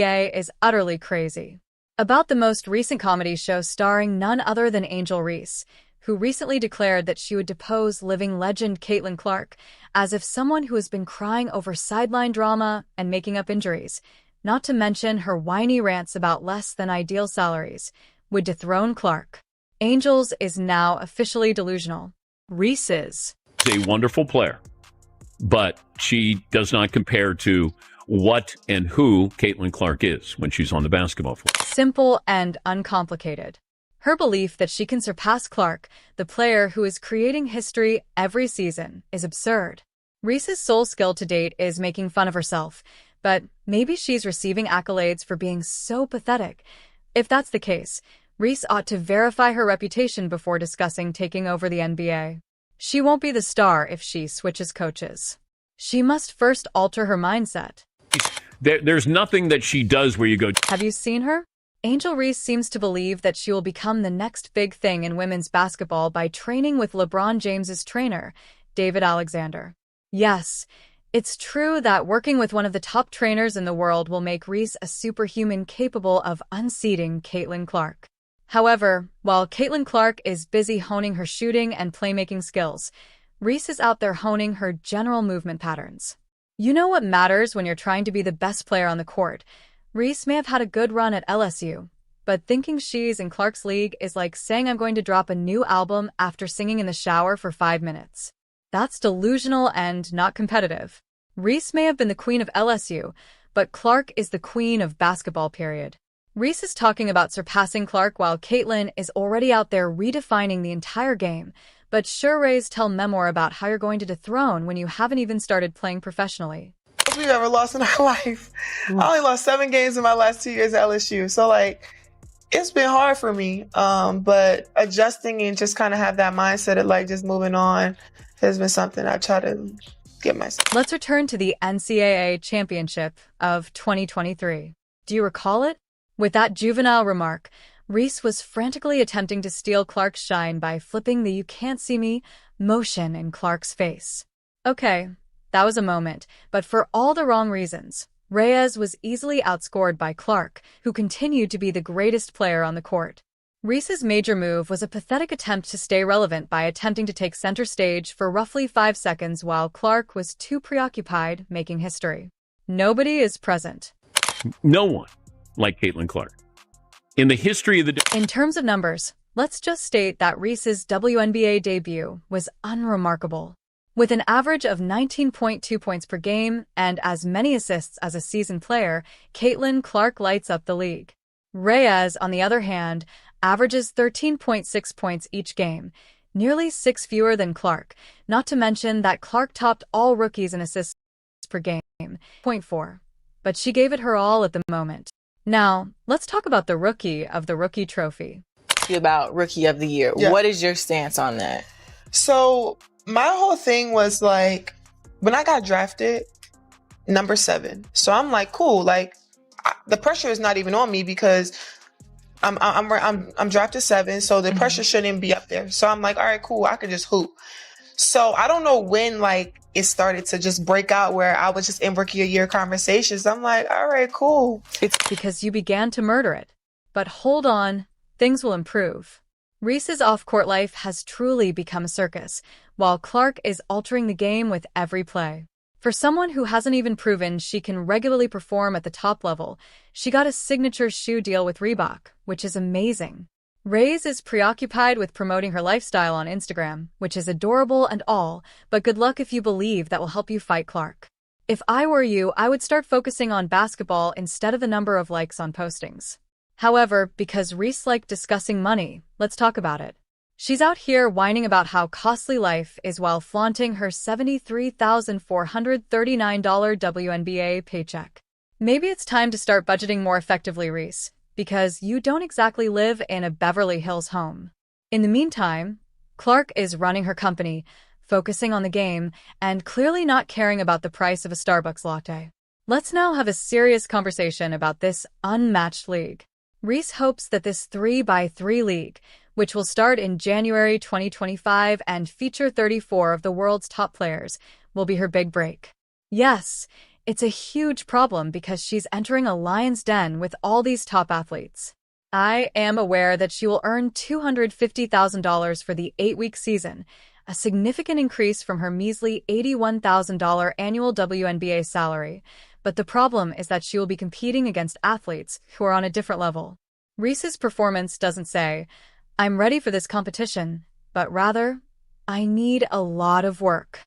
NBA is utterly crazy. About the most recent comedy show starring none other than Angel Reese, who recently declared that she would depose living legend Caitlin Clark, as if someone who has been crying over sideline drama and making up injuries, not to mention her whiny rants about less than ideal salaries, would dethrone Clark. Angel's is now officially delusional. Reese is a wonderful player, but she does not compare to what and who Caitlin Clark is when she's on the basketball floor. Simple and uncomplicated. Her belief that she can surpass Clark, the player who is creating history every season, is absurd. Reese's sole skill to date is making fun of herself, but maybe she's receiving accolades for being so pathetic. If that's the case, Reese ought to verify her reputation before discussing taking over the NBA. She won't be the star if she switches coaches. She must first alter her mindset. There's nothing that she does where you go, Have you seen her? Angel Reese seems to believe that she will become the next big thing in women's basketball by training with LeBron James's trainer, David Alexander. Yes, it's true that working with one of the top trainers in the world will make Reese a superhuman capable of unseating Caitlin Clark. However, while Caitlin Clark is busy honing her shooting and playmaking skills, Reese is out there honing her general movement patterns. You know what matters when you're trying to be the best player on the court. Reese may have had a good run at LSU, but thinking she's in Clark's league is like saying I'm going to drop a new album after singing in the shower for 5 minutes. That's delusional and not competitive. Reese may have been the queen of LSU, but Clark is the queen of basketball, period. Reese is talking about surpassing Clark while Caitlin is already out there redefining the entire game, but sure rays tell memoir about how you're going to dethrone when you haven't even started playing professionally. We've ever lost in our life. I only lost 7 games in my last 2 years at LSU. So it's been hard for me. But adjusting and just kind of have that mindset of just moving on has been something I try to get myself. Let's return to the NCAA championship of 2023. Do you recall it? With that juvenile remark, Reese was frantically attempting to steal Clark's shine by flipping the "you can't see me" motion in Clark's face. Okay, that was a moment, but for all the wrong reasons. Reyes was easily outscored by Clark, who continued to be the greatest player on the court. Reese's major move was a pathetic attempt to stay relevant by attempting to take center stage for roughly 5 seconds while Clark was too preoccupied making history. Nobody is present. No one like Caitlin Clark. In the history of In terms of numbers, let's just state that Reese's WNBA debut was unremarkable. With an average of 19.2 points per game and as many assists as a seasoned player, Caitlin Clark lights up the league. Reyes, on the other hand, averages 13.6 points each game, nearly 6 fewer than Clark, not to mention that Clark topped all rookies in assists per game, 0.4. But she gave it her all at the moment. Now, let's talk about the rookie of the rookie trophy. About rookie of the year. Yeah. What is your stance on that? So my whole thing was when I got drafted, number 7. So I'm cool. The pressure is not even on me because I'm drafted 7, so the pressure shouldn't be up there. So I'm all right, cool. I can just hoop. So I don't know when it started to just break out where I was just in rookie of the year conversations. I'm all right, cool. It's because you began to murder it. But hold on, things will improve. Reese's off-court life has truly become a circus, while Clark is altering the game with every play. For someone who hasn't even proven she can regularly perform at the top level, she got a signature shoe deal with Reebok, which is amazing. Reese is preoccupied with promoting her lifestyle on Instagram, which is adorable and all, but good luck if you believe that will help you fight Clark. If I were you, I would start focusing on basketball instead of the number of likes on postings. However, because Reese liked discussing money, let's talk about it. She's out here whining about how costly life is while flaunting her $73,439 WNBA paycheck. Maybe it's time to start budgeting more effectively, Reese, because you don't exactly live in a Beverly Hills home. In the meantime, Clark is running her company, focusing on the game, and clearly not caring about the price of a Starbucks latte. Let's now have a serious conversation about this unmatched league. Reese hopes that this 3x3 league, which will start in January 2025 and feature 34 of the world's top players, will be her big break. Yes, It's a huge problem because she's entering a lion's den with all these top athletes. I am aware that she will earn $250,000 for the 8-week season, a significant increase from her measly $81,000 annual WNBA salary, but the problem is that she will be competing against athletes who are on a different level. Reese's performance doesn't say, "I'm ready for this competition," but rather, "I need a lot of work."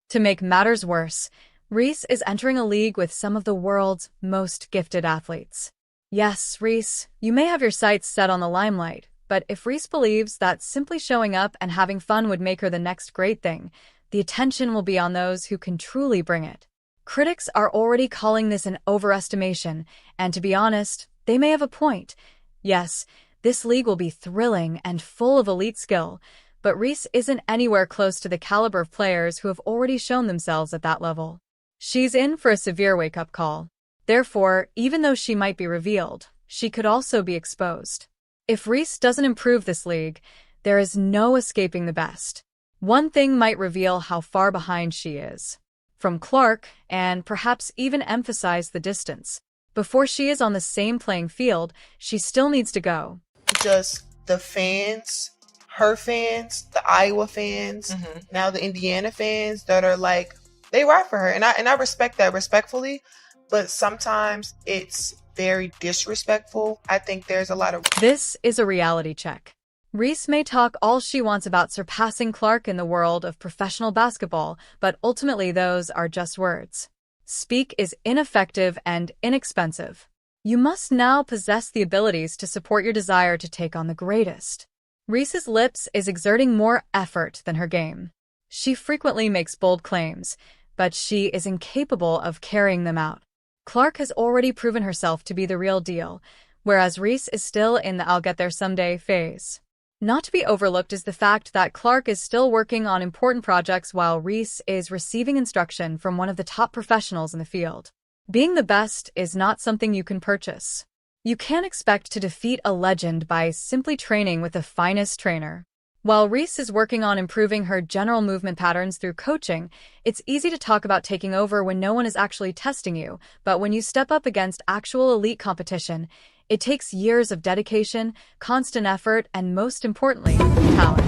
To make matters worse, Reese is entering a league with some of the world's most gifted athletes. Yes, Reese, you may have your sights set on the limelight, but if Reese believes that simply showing up and having fun would make her the next great thing, the attention will be on those who can truly bring it. Critics are already calling this an overestimation, and to be honest, they may have a point. Yes, this league will be thrilling and full of elite skill, but Reese isn't anywhere close to the caliber of players who have already shown themselves at that level. She's in for a severe wake-up call. Therefore, even though she might be revealed, she could also be exposed. If Reese doesn't improve this league, there is no escaping the best. One thing might reveal how far behind she is from Clark and perhaps even emphasize the distance. Before she is on the same playing field, she still needs to go. Just the fans, her fans, the Iowa fans, now the Indiana fans that are like, they ride for her. And I respect that respectfully, but sometimes it's very disrespectful. I think there's a lot of... This is a reality check. Reese may talk all she wants about surpassing Clark in the world of professional basketball, but ultimately those are just words. Speak is ineffective and inexpensive. You must now possess the abilities to support your desire to take on the greatest. Reese's lips is exerting more effort than her game. She frequently makes bold claims, but she is incapable of carrying them out. Clark has already proven herself to be the real deal, whereas Reese is still in the "I'll get there someday" phase. Not to be overlooked is the fact that Clark is still working on important projects while Reese is receiving instruction from one of the top professionals in the field. Being the best is not something you can purchase. You can't expect to defeat a legend by simply training with the finest trainer. While Reese is working on improving her general movement patterns through coaching, it's easy to talk about taking over when no one is actually testing you, but when you step up against actual elite competition, it takes years of dedication, constant effort, and most importantly, talent.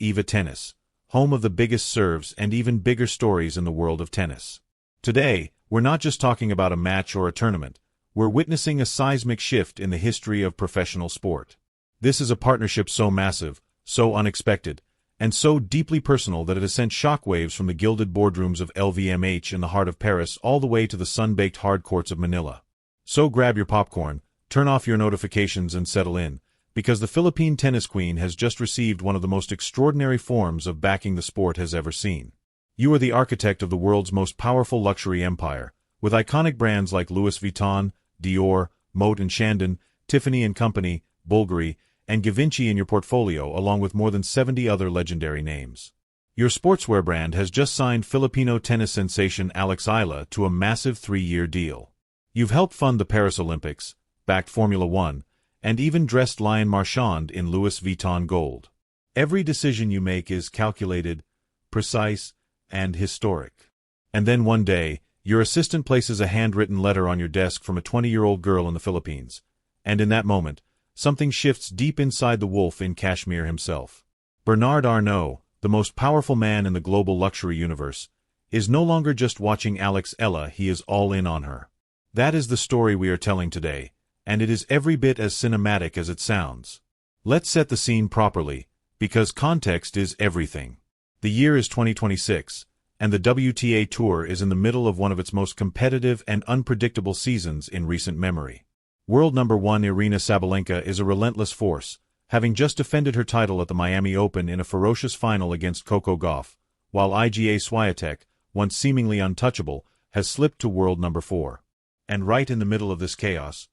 Eva Tennis, home of the biggest serves and even bigger stories in the world of tennis. Today, we're not just talking about a match or a tournament, we're witnessing a seismic shift in the history of professional sport. This is a partnership so massive, so unexpected, and so deeply personal that it has sent shockwaves from the gilded boardrooms of LVMH in the heart of Paris all the way to the sun-baked hard courts of Manila. So grab your popcorn, turn off your notifications and settle in, because the Philippine tennis queen has just received one of the most extraordinary forms of backing the sport has ever seen. You are the architect of the world's most powerful luxury empire, with iconic brands like Louis Vuitton, Dior, Moët & Chandon, Tiffany & Company, Bulgari, and Givenchy in your portfolio, along with more than 70 other legendary names. Your sportswear brand has just signed Filipino tennis sensation Alexandra Eala to a massive 3-year deal. You've helped fund the Paris Olympics, backed Formula One, and even dressed Lion Marchand in Louis Vuitton gold. Every decision you make is calculated, precise, and historic. And then one day, your assistant places a handwritten letter on your desk from a 20-year-old girl in the Philippines. And in that moment, something shifts deep inside the wolf in Kashmir himself. Bernard Arnault, the most powerful man in the global luxury universe, is no longer just watching Alexandra Eala, he is all in on her. That is the story we are telling today, and it is every bit as cinematic as it sounds. Let's set the scene properly, because context is everything. The year is 2026, and the WTA Tour is in the middle of one of its most competitive and unpredictable seasons in recent memory. World number 1 Aryna Sabalenka is a relentless force, having just defended her title at the Miami Open in a ferocious final against Coco Gauff, while Iga Swiatek, once seemingly untouchable, has slipped to world number 4. And right in the middle of this chaos,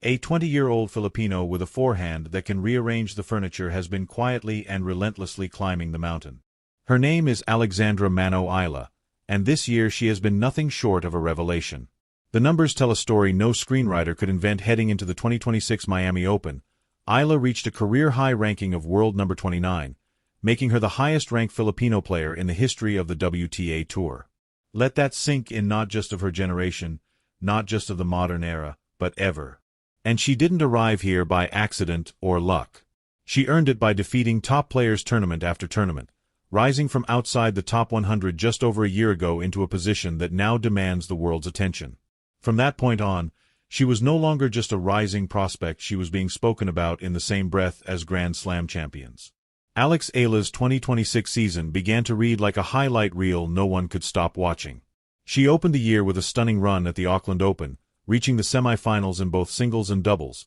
a 20-year-old Filipino with a forehand that can rearrange the furniture has been quietly and relentlessly climbing the mountain. Her name is Alexandra Eala, and this year she has been nothing short of a revelation. The numbers tell a story no screenwriter could invent. Heading into the 2026 Miami Open, Eala reached a career-high ranking of world number 29, making her the highest-ranked Filipino player in the history of the WTA Tour. Let that sink in, not just of her generation, not just of the modern era, but ever. And she didn't arrive here by accident or luck. She earned it by defeating top players tournament after tournament, rising from outside the top 100 just over a year ago into a position that now demands the world's attention. From that point on, she was no longer just a rising prospect, she was being spoken about in the same breath as Grand Slam champions. Alex Eala's 2026 season began to read like a highlight reel no one could stop watching. She opened the year with a stunning run at the Auckland Open, reaching the semifinals in both singles and doubles,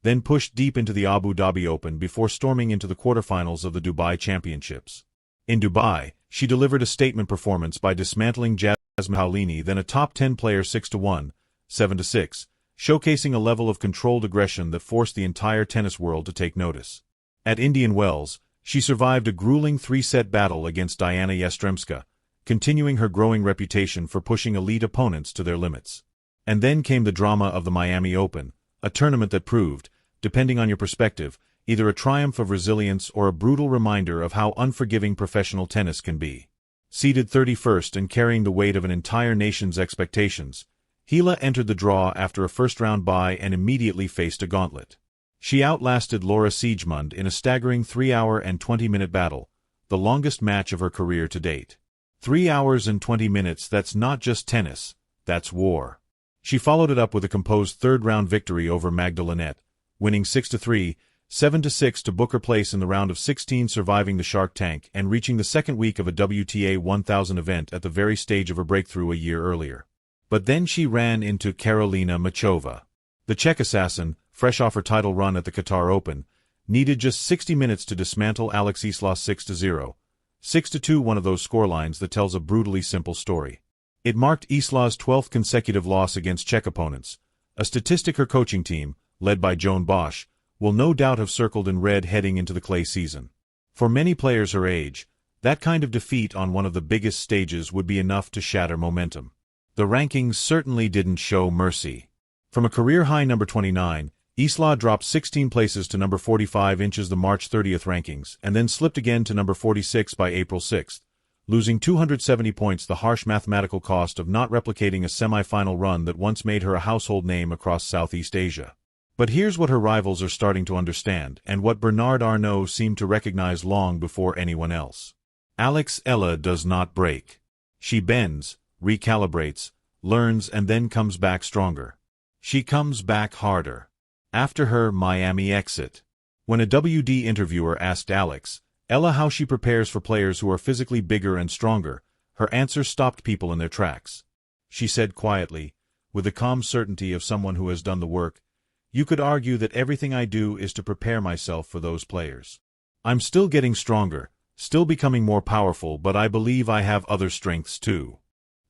then pushed deep into the Abu Dhabi Open before storming into the quarterfinals of the Dubai Championships. In Dubai, she delivered a statement performance by dismantling Jasmine Paolini, then a top 10 player 6-1, 7-6, showcasing a level of controlled aggression that forced the entire tennis world to take notice. At Indian Wells, she survived a grueling 3-set battle against Diana Yastremska, continuing her growing reputation for pushing elite opponents to their limits. And then came the drama of the Miami Open, a tournament that proved, depending on your perspective, either a triumph of resilience or a brutal reminder of how unforgiving professional tennis can be. Seeded 31st and carrying the weight of an entire nation's expectations, Eala entered the draw after a first-round bye and immediately faced a gauntlet. She outlasted Laura Siegemund in a staggering 3-hour and 20-minute battle, the longest match of her career to date. 3 hours and 20 minutes, that's not just tennis, that's war. She followed it up with a composed third-round victory over Magda Linette, winning 6-3, 7-6 to book her place in the round of 16, surviving the Shark Tank and reaching the second week of a WTA 1000 event at the very stage of her breakthrough a year earlier. But then she ran into Karolina Muchova. The Czech assassin, fresh off her title run at the Qatar Open, needed just 60 minutes to dismantle Alex Eala 6-0, 6-2, one of those scorelines that tells a brutally simple story. It marked Eala's 12th consecutive loss against Czech opponents, a statistic her coaching team, led by Joan Bosch, will no doubt have circled in red heading into the clay season. For many players her age, that kind of defeat on one of the biggest stages would be enough to shatter momentum. The rankings certainly didn't show mercy. From a career-high number 29, Eala dropped 16 places to number 45 inches the March 30th rankings, and then slipped again to number 46 by April 6, losing 270 points, the harsh mathematical cost of not replicating a semi-final run that once made her a household name across Southeast Asia. But here's what her rivals are starting to understand, and what Bernard Arnault seemed to recognize long before anyone else. Alex Eala does not break. She bends, recalibrates, learns, and then comes back stronger. She comes back harder. After her Miami exit, when a WD interviewer asked Alex Eala how she prepares for players who are physically bigger and stronger, her answer stopped people in their tracks. She said quietly, with the calm certainty of someone who has done the work, "You could argue that everything I do is to prepare myself for those players. I'm still getting stronger, still becoming more powerful, but I believe I have other strengths too.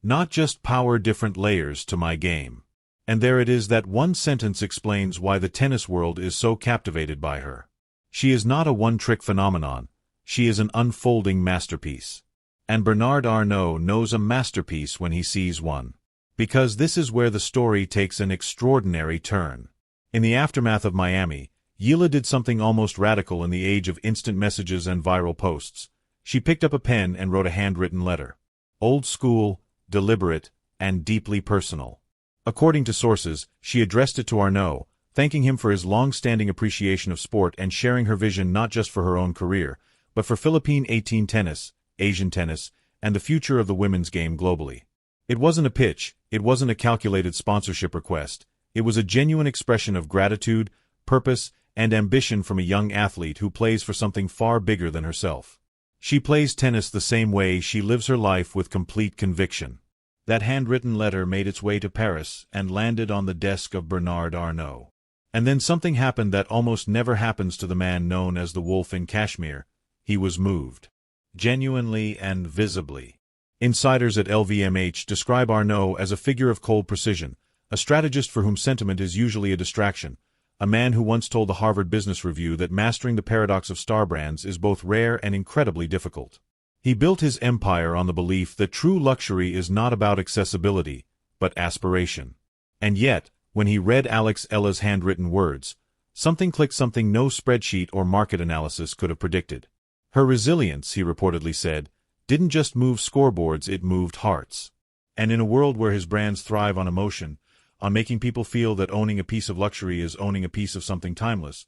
Not just power, different layers to my game." And there it is. That one sentence explains why the tennis world is so captivated by her. She is not a one-trick phenomenon. She is an unfolding masterpiece. And Bernard Arnault knows a masterpiece when he sees one. Because this is where the story takes an extraordinary turn. In the aftermath of Miami, Eala did something almost radical in the age of instant messages and viral posts. She picked up a pen and wrote a handwritten letter. Old school, deliberate, and deeply personal. According to sources, she addressed it to Arnault, thanking him for his long-standing appreciation of sport and sharing her vision not just for her own career, but for Philippine 18 tennis, Asian tennis, and the future of the women's game globally. It wasn't a pitch, it wasn't a calculated sponsorship request, it was a genuine expression of gratitude, purpose, and ambition from a young athlete who plays for something far bigger than herself. She plays tennis the same way she lives her life, with complete conviction. That handwritten letter made its way to Paris and landed on the desk of Bernard Arnault. And then something happened that almost never happens to the man known as the Wolf in Kashmir. He was moved. Genuinely and visibly. Insiders at LVMH describe Arnault as a figure of cold precision, a strategist for whom sentiment is usually a distraction, a man who once told the Harvard Business Review that mastering the paradox of star brands is both rare and incredibly difficult. He built his empire on the belief that true luxury is not about accessibility, but aspiration. And yet, when he read Alex Eala's handwritten words, something clicked, something no spreadsheet or market analysis could have predicted. Her resilience, he reportedly said, didn't just move scoreboards, it moved hearts. And in a world where his brands thrive on emotion, on making people feel that owning a piece of luxury is owning a piece of something timeless,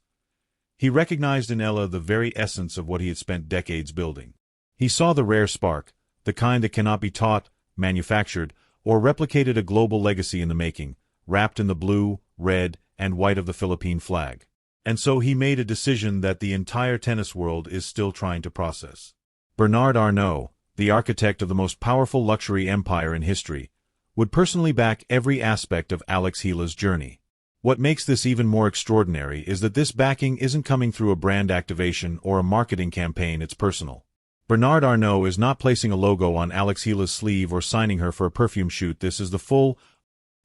he recognized in Eala the very essence of what he had spent decades building. He saw the rare spark, the kind that cannot be taught, manufactured, or replicated, a global legacy in the making, wrapped in the blue, red, and white of the Philippine flag. And so he made a decision that the entire tennis world is still trying to process. Bernard Arnault, the architect of the most powerful luxury empire in history, would personally back every aspect of Alex Eala's journey. What makes this even more extraordinary is that this backing isn't coming through a brand activation or a marketing campaign, it's personal. Bernard Arnault is not placing a logo on Alex Eala's sleeve or signing her for a perfume shoot. This is the full,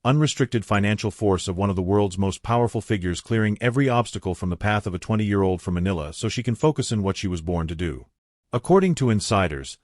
unrestricted financial force of one of the world's most powerful figures, clearing every obstacle from the path of a 20-year-old from Manila so she can focus on what she was born to do. According to insiders,